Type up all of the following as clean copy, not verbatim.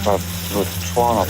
너 좋아하나 봐.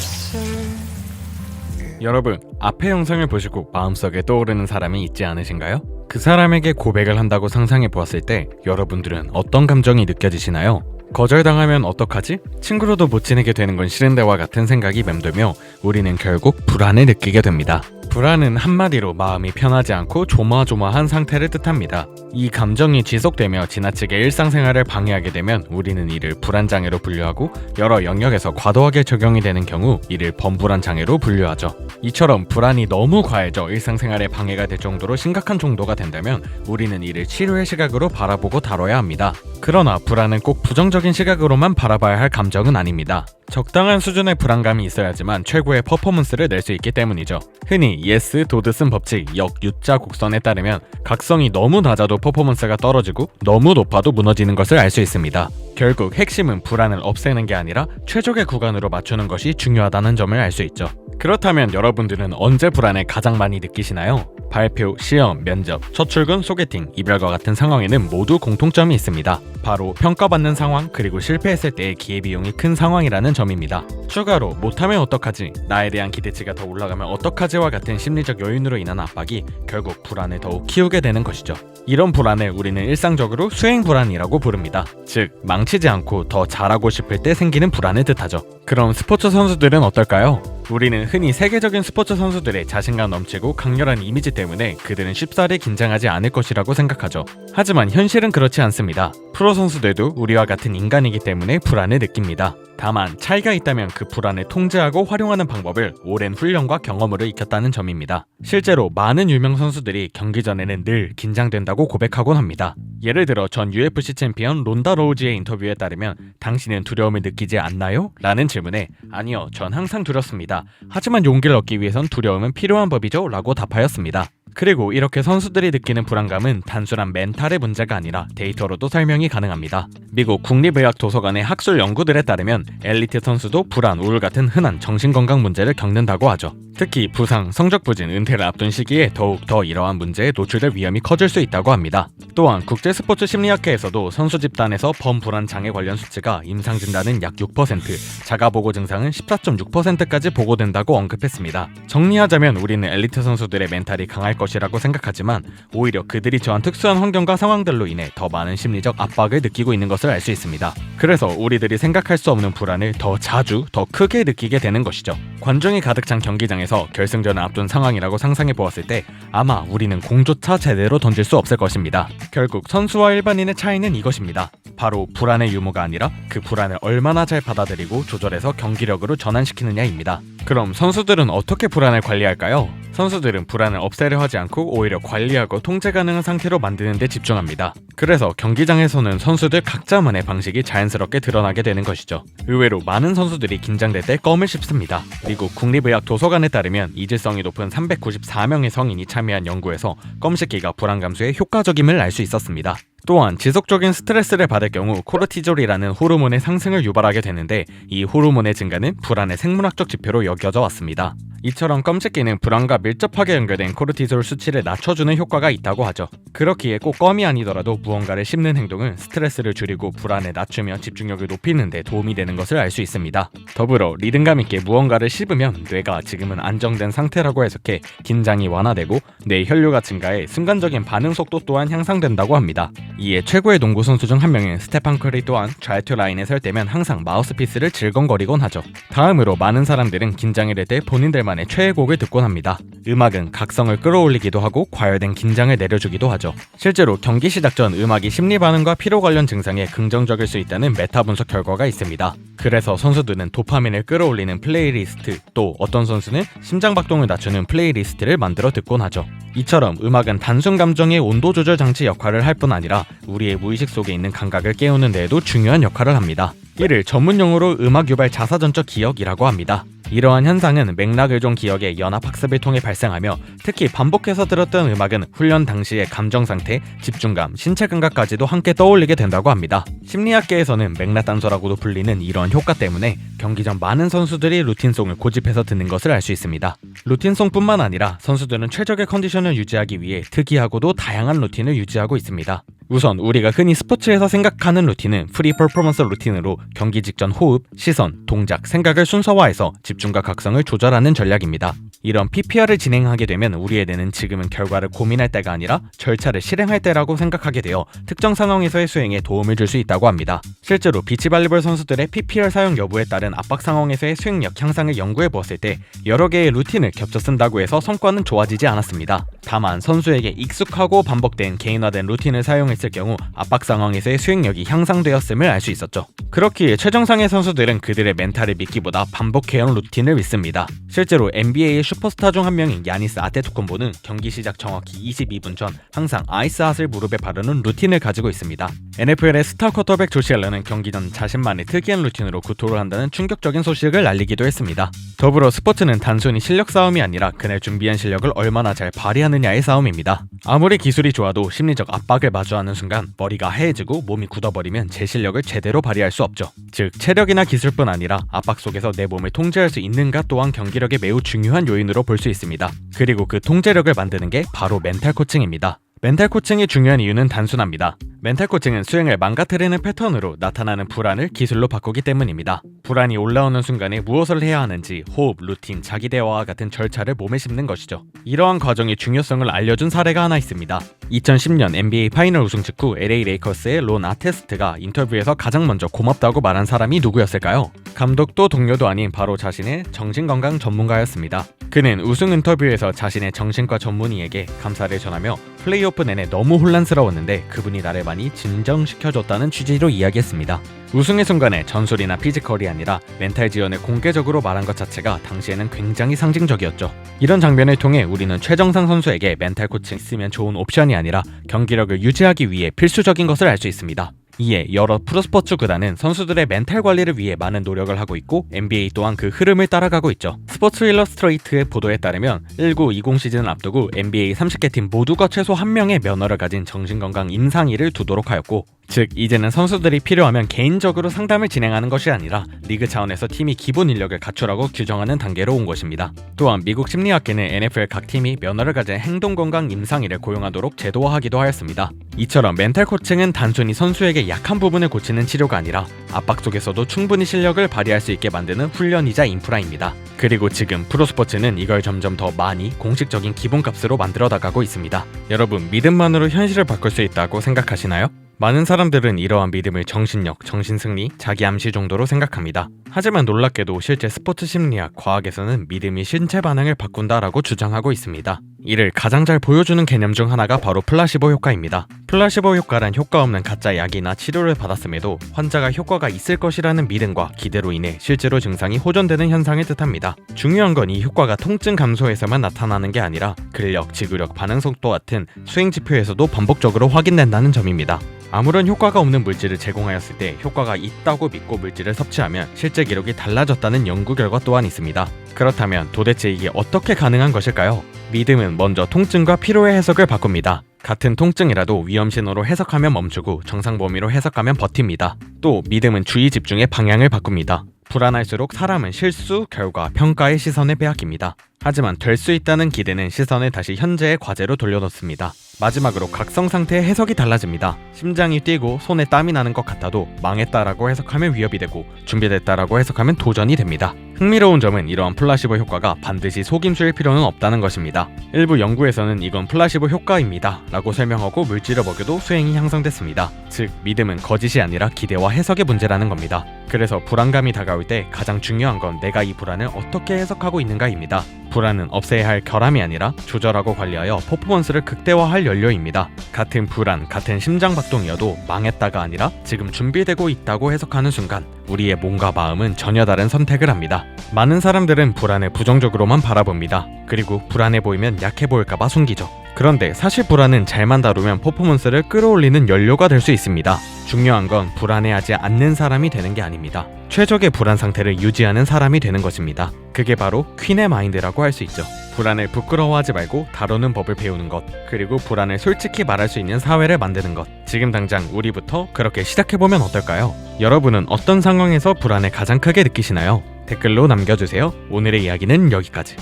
여러분, 앞의 영상을 보시고 마음속에 떠오르는 사람이 있지 않으신가요? 그 사람에게 고백을 한다고 상상해 보았을 때 여러분들은 어떤 감정이 느껴지시나요? 거절당하면 어떡하지? 친구로도 못 지내게 되는 건 싫은데와 같은 생각이 맴돌며 우리는 결국 불안을 느끼게 됩니다. 불안은 한마디로 마음이 편하지 않고 조마조마한 상태를 뜻합니다. 이 감정이 지속되며 지나치게 일상생활을 방해하게 되면 우리는 이를 불안장애로 분류하고 여러 영역에서 과도하게 적용이 되는 경우 이를 범불안장애로 분류하죠. 이처럼 불안이 너무 과해져 일상생활에 방해가 될 정도로 심각한 정도가 된다면 우리는 이를 치료의 시각으로 바라보고 다뤄야 합니다. 그러나 불안은 꼭 부정적인 시각으로만 바라봐야 할 감정은 아닙니다. 적당한 수준의 불안감이 있어야지만 최고의 퍼포먼스를 낼 수 있기 때문이죠. 흔히 예스 도드슨 법칙 역 U자 곡선에 따르면 각성이 너무 낮아도 퍼포먼스가 떨어지고 너무 높아도 무너지는 것을 알 수 있습니다. 결국 핵심은 불안을 없애는 게 아니라 최적의 구간으로 맞추는 것이 중요하다는 점을 알 수 있죠. 그렇다면 여러분들은 언제 불안을 가장 많이 느끼시나요? 발표, 시험, 면접, 첫 출근, 소개팅, 이별과 같은 상황에는 모두 공통점이 있습니다. 바로 평가받는 상황 그리고 실패했을 때의 기회비용이 큰 상황이라는 점입니다. 추가로 못하면 어떡하지? 나에 대한 기대치가 더 올라가면 어떡하지와 같은 심리적 요인으로 인한 압박이 결국 불안을 더욱 키우게 되는 것이죠. 이런 불안을 우리는 일상적으로 수행 불안이라고 부릅니다. 즉, 망치지 않고 더 잘하고 싶을 때 생기는 불안을 뜻하죠. 그럼 스포츠 선수들은 어떨까요? 우리는 흔히 세계적인 스포츠 선수들의 자신감 넘치고 강렬한 이미지 때문에 그들은 쉽사리 긴장하지 않을 것이라고 생각하죠. 하지만 현실은 그렇지 않습니다. 프로 선수들도 우리와 같은 인간이기 때문에 불안을 느낍니다. 다만 차이가 있다면 그 불안을 통제하고 활용하는 방법을 오랜 훈련과 경험으로 익혔다는 점입니다. 실제로 많은 유명 선수들이 경기 전에는 늘 긴장된다고 고백하곤 합니다. 예를 들어 전 UFC 챔피언 론다 로우지의 인터뷰에 따르면 당신은 두려움을 느끼지 않나요? 라는 질문에 아니요, 전 항상 두렵습니다. 하지만 용기를 얻기 위해선 두려움은 필요한 법이죠? 라고 답하였습니다. 그리고 이렇게 선수들이 느끼는 불안감은 단순한 멘탈의 문제가 아니라 데이터로도 설명이 가능합니다. 미국 국립의학도서관의 학술 연구들에 따르면 엘리트 선수도 불안, 우울 같은 흔한 정신건강 문제를 겪는다고 하죠. 특히 부상, 성적 부진, 은퇴를 앞둔 시기에 더욱 더 이러한 문제에 노출될 위험이 커질 수 있다고 합니다. 또한 국제스포츠 심리학회에서도 선수 집단에서 범불안 장애 관련 수치가 임상 진단은 약 6%, 자가보고 증상은 14.6%까지 보고된다고 언급했습니다. 정리하자면 우리는 엘리트 선수들의 멘탈이 강할 것이라고 생각하지만 오히려 그들이 처한 특수한 환경과 상황들로 인해 더 많은 심리적 압박을 느끼고 있는 것을 알 수 있습니다. 그래서 우리들이 생각할 수 없는 불안을 더 자주, 더 크게 느끼게 되는 것이죠. 관중이 가득 찬 경기장에서 결승전을 앞둔 상황이라고 상상해 보았을 때 아마 우리는 공조차 제대로 던질 수 없을 것입니다. 결국 선수와 일반인의 차이는 이것입니다. 바로 불안의 유무가 아니라 그 불안을 얼마나 잘 받아들이고 조절해서 경기력으로 전환시키느냐입니다. 그럼 선수들은 어떻게 불안을 관리할까요? 선수들은 불안을 없애려 하지 않고 오히려 관리하고 통제 가능한 상태로 만드는 데 집중합니다. 그래서 경기장에서는 선수들 각자만의 방식이 자연스럽게 드러나게 되는 것이죠. 의외로 많은 선수들이 긴장될 때 껌을 씹습니다. 미국 국립의학도서관에 따르면 이질성이 높은 394명의 성인이 참여한 연구에서 껌 씹기가 불안 감소에 효과적임을 알 수 있었습니다. 또한 지속적인 스트레스를 받을 경우 코르티졸이라는 호르몬의 상승을 유발하게 되는데 이 호르몬의 증가는 불안의 생물학적 지표로 여겨져 왔습니다. 이처럼 껌씹기는 불안과 밀접하게 연결된 코르티졸 수치를 낮춰주는 효과가 있다고 하죠. 그렇기에 꼭 껌이 아니더라도 무언가를 씹는 행동은 스트레스를 줄이고 불안을 낮추며 집중력을 높이는 데 도움이 되는 것을 알 수 있습니다. 더불어 리듬감 있게 무언가를 씹으면 뇌가 지금은 안정된 상태라고 해석해 긴장이 완화되고 뇌 혈류가 증가해 순간적인 반응 속도 또한 향상된다고 합니다. 이에 최고의 농구 선수 중 한 명인 스테판 커리 또한 좌투 라인에 설 때면 항상 마우스피스를 질겅거리곤 하죠. 다음으로 많은 사람들은 긴장이 될 때 본인들만의 최애곡을 듣곤 합니다. 음악은 각성을 끌어올리기도 하고 과열된 긴장을 내려주기도 하죠. 실제로 경기 시작 전 음악이 심리 반응과 피로 관련 증상에 긍정적일 수 있다는 메타 분석 결과가 있습니다. 그래서 선수들은 도파민을 끌어올리는 플레이리스트, 또 어떤 선수는 심장 박동을 낮추는 플레이리스트를 만들어 듣곤 하죠. 이처럼 음악은 단순 감정의 온도 조절 장치 역할을 할 뿐 아니라 우리의 무의식 속에 있는 감각을 깨우는 데에도 중요한 역할을 합니다. 이를 전문용어로 음악 유발 자사전적 기억이라고 합니다. 이러한 현상은 맥락을종 기억의 연합학습을 통해 발생하며 특히 반복해서 들었던 음악은 훈련 당시의 감정상태, 집중감, 신체 감각까지도 함께 떠올리게 된다고 합니다. 심리학계에서는 맥락단소라고도 불리는 이런 효과 때문에 경기 전 많은 선수들이 루틴송을 고집해서 듣는 것을 알 수 있습니다. 루틴송뿐만 아니라 선수들은 최적의 컨디션을 유지하기 위해 특이하고도 다양한 루틴을 유지하고 있습니다. 우선 우리가 흔히 스포츠에서 생각하는 루틴은 프리 퍼포먼스 루틴으로 경기 직전 호흡, 시선, 동작, 생각을 순서화해서 집중과 각성을 조절하는 전략입니다. 이런 PPR을 진행하게 되면 우리의 뇌는 지금은 결과를 고민할 때가 아니라 절차를 실행할 때라고 생각하게 되어 특정 상황에서의 수행에 도움을 줄 수 있다고 합니다. 실제로 비치발리볼 선수들의 PPR 사용 여부에 따른 압박 상황에서의 수행력 향상을 연구해 보았을 때 여러 개의 루틴을 겹쳐 쓴다고 해서 성과는 좋아지지 않았습니다. 다만 선수에게 익숙하고 반복된 개인화된 루틴을 사용했을 경우 압박 상황에서의 수행력이 향상되었음을 알 수 있었죠. 그렇기에 최정상의 선수들은 그들의 멘탈을 믿기보다 반복해온 루틴을 믿습니다. 실제로 NBA의 슈퍼스타 중 한 명인 야니스 아테토쿤보는 경기 시작 정확히 22분 전 항상 아이스핫을 무릎에 바르는 루틴을 가지고 있습니다. NFL의 스타 쿼터백 조시 앨런은 경기 전 자신만의 특이한 루틴으로 구토를 한다는 충격적인 소식을 알리기도 했습니다. 더불어 스포츠는 단순히 실력 싸움이 아니라 그날 준비한 실력을 얼마나 잘 발휘하느냐의 싸움입니다. 아무리 기술이 좋아도 심리적 압박을 마주하는 순간 머리가 하얘지고 몸이 굳어버리면 제 실력을 제대로 발휘할 수 없죠. 즉 체력이나 기술뿐 아니라 압박 속에서 내 몸을 통제할 수 있는가 또한 경기력에 매우 중요한 요인으로 볼 수 있습니다. 그리고 그 통제력을 만드는 게 바로 멘탈 코칭입니다. 멘탈 코칭이 중요한 이유는 단순합니다. 멘탈 코칭은 수행을 망가뜨리는 패턴으로 나타나는 불안을 기술로 바꾸기 때문입니다. 불안이 올라오는 순간에 무엇을 해야 하는지 호흡, 루틴, 자기 대화와 같은 절차를 몸에 심는 것이죠. 이러한 과정의 중요성을 알려준 사례가 하나 있습니다. 2010년 NBA 파이널 우승 직후 LA 레이커스의 론 아테스트가 인터뷰에서 가장 먼저 고맙다고 말한 사람이 누구였을까요? 감독도 동료도 아닌 바로 자신의 정신건강 전문가였습니다. 그는 우승 인터뷰에서 자신의 정신과 전문의에게 감사를 전하며 플레이오프 내내 너무 혼란스러웠는데 그분이 나를 많이 진정시켜줬다는 취지로 이야기했습니다. 우승의 순간에 전술이나 피지컬이 아니라 멘탈 지원을 공개적으로 말한 것 자체가 당시에는 굉장히 상징적이었죠. 이런 장면을 통해 우리는 최정상 선수에게 멘탈 코칭이 있으면 좋은 옵션이 아니라 경기력을 유지하기 위해 필수적인 것을 알 수 있습니다. 이에 여러 프로스포츠 구단은 선수들의 멘탈 관리를 위해 많은 노력을 하고 있고 NBA 또한 그 흐름을 따라가고 있죠. 스포츠 일러스트레이트의 보도에 따르면 19-20 시즌을 앞두고 NBA 30개 팀 모두가 최소 1명의 면허를 가진 정신건강 임상의를 두도록 하였고, 즉 이제는 선수들이 필요하면 개인적으로 상담을 진행하는 것이 아니라 리그 차원에서 팀이 기본 인력을 갖추라고 규정하는 단계로 온 것입니다. 또한 미국 심리학계는 NFL 각 팀이 면허를 가진 행동건강 임상의를 고용하도록 제도화하기도 하였습니다. 이처럼 멘탈 코칭은 단순히 선수에게 약한 부분을 고치는 치료가 아니라 압박 속에서도 충분히 실력을 발휘할 수 있게 만드는 훈련이자 인프라입니다. 그리고 지금 프로스포츠는 이걸 점점 더 많이 공식적인 기본값으로 만들어 나가고 있습니다. 여러분, 믿음만으로 현실을 바꿀 수 있다고 생각하시나요? 많은 사람들은 이러한 믿음을 정신력, 정신승리, 자기암시 정도로 생각합니다. 하지만 놀랍게도 실제 스포츠 심리학, 과학에서는 믿음이 신체 반응을 바꾼다라고 주장하고 있습니다. 이를 가장 잘 보여주는 개념 중 하나가 바로 플라시보 효과입니다. 플라시보 효과란 효과 없는 가짜 약이나 치료를 받았음에도 환자가 효과가 있을 것이라는 믿음과 기대로 인해 실제로 증상이 호전되는 현상을 뜻합니다. 중요한 건 이 효과가 통증 감소에서만 나타나는 게 아니라 근력, 지구력, 반응 속도 같은 수행 지표에서도 반복적으로 확인된다는 점입니다. 아무런 효과가 없는 물질을 제공하였을 때 효과가 있다고 믿고 물질을 섭취하면 실제 기록이 달라졌다는 연구 결과 또한 있습니다. 그렇다면 도대체 이게 어떻게 가능한 것일까요? 믿음은 먼저 통증과 피로의 해석을 바꿉니다. 같은 통증이라도 위험 신호로 해석하면 멈추고 정상 범위로 해석하면 버팁니다. 또 믿음은 주의 집중의 방향을 바꿉니다. 불안할수록 사람은 실수, 결과, 평가의 시선을 빼앗깁니다. 하지만 될 수 있다는 기대는 시선을 다시 현재의 과제로 돌려놓습니다. 마지막으로 각성 상태의 해석이 달라집니다. 심장이 뛰고 손에 땀이 나는 것 같아도 망했다라고 해석하면 위협이 되고 준비됐다라고 해석하면 도전이 됩니다. 흥미로운 점은 이러한 플라시보 효과가 반드시 속임수일 필요는 없다는 것입니다. 일부 연구에서는 이건 플라시보 효과입니다 라고 설명하고 물질을 먹여도 수행이 향상됐습니다. 즉 믿음은 거짓이 아니라 기대와 해석의 문제라는 겁니다. 그래서 불안감이 다가올 때 가장 중요한 건 내가 이 불안을 어떻게 해석하고 있는가입니다. 불안은 없애야 할 결함이 아니라 조절하고 관리하여 퍼포먼스를 극대화할 연료입니다. 같은 불안, 같은 심장박동이어도 망했다가 아니라 지금 준비되고 있다고 해석하는 순간 우리의 몸과 마음은 전혀 다른 선택을 합니다. 많은 사람들은 불안을 부정적으로만 바라봅니다. 그리고 불안해 보이면 약해 보일까봐 숨기죠. 그런데 사실 불안은 잘만 다루면 퍼포먼스를 끌어올리는 연료가 될 수 있습니다. 중요한 건 불안해하지 않는 사람이 되는 게 아닙니다. 최적의 불안 상태를 유지하는 사람이 되는 것입니다. 그게 바로 퀸의 마인드라고 할 수 있죠. 불안을 부끄러워하지 말고 다루는 법을 배우는 것, 그리고 불안을 솔직히 말할 수 있는 사회를 만드는 것. 지금 당장 우리부터 그렇게 시작해보면 어떨까요? 여러분은 어떤 상황에서 불안을 가장 크게 느끼시나요? 댓글로 남겨주세요. 오늘의 이야기는 여기까지.